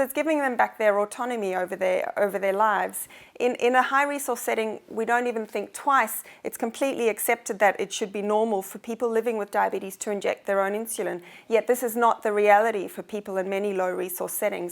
it's giving them back their autonomy over their lives. In a high-resource setting, we don't even think twice. It's completely accepted that it should be normal for people living with diabetes to inject their own insulin, yet this is not the reality for people in many low-resource settings.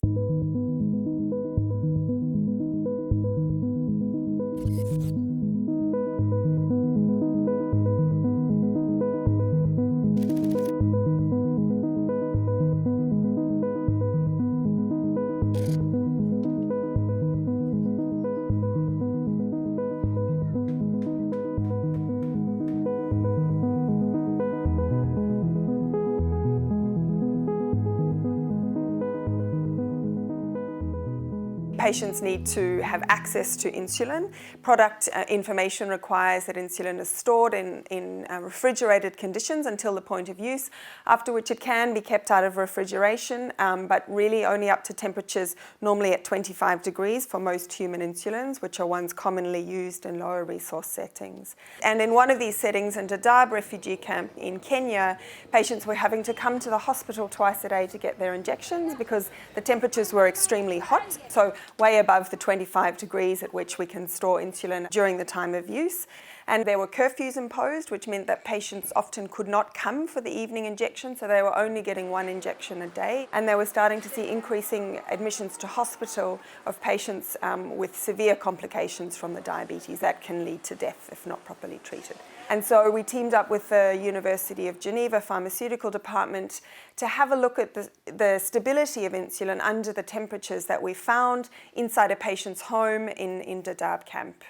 Patients need to have access to insulin. Product information requires that insulin is stored in refrigerated conditions until the point of use, after which it can be kept out of refrigeration, but really only up to temperatures normally at 25 degrees for most human insulins, which are ones commonly used in lower resource settings. And in one of these settings, in Dadaab refugee camp in Kenya, patients were having to come to the hospital twice a day to get their injections because the temperatures were extremely hot. So way above the 25 degrees at which we can store insulin during the time of use. And there were curfews imposed, which meant that patients often could not come for the evening injection, so they were only getting one injection a day. And they were starting to see increasing admissions to hospital of patients with severe complications from the diabetes that can lead to death if not properly treated. And so we teamed up with the University of Geneva pharmaceutical department to have a look at the stability of insulin under the temperatures that we found inside a patient's home in Dadaab camp.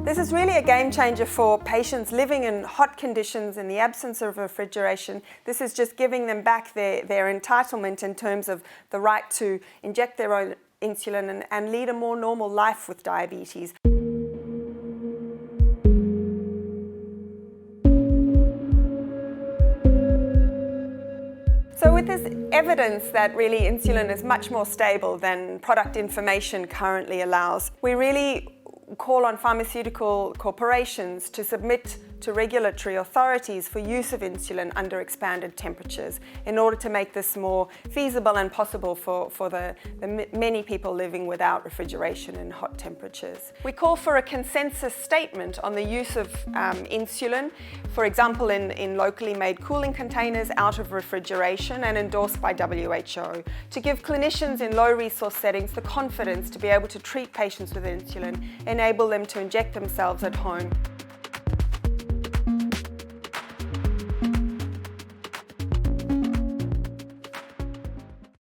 This is really a game changer for patients living in hot conditions in the absence of refrigeration. This is just giving them back their entitlement in terms of the right to inject their own insulin and lead a more normal life with diabetes. So with this evidence that really insulin is much more stable than product information currently allows, we really call on pharmaceutical corporations to submit to regulatory authorities for use of insulin under expanded temperatures in order to make this more feasible and possible for the many people living without refrigeration in hot temperatures. We call for a consensus statement on the use of insulin, for example in locally made cooling containers out of refrigeration and endorsed by WHO, to give clinicians in low resource settings the confidence to be able to treat patients with insulin, enable them to inject themselves at home.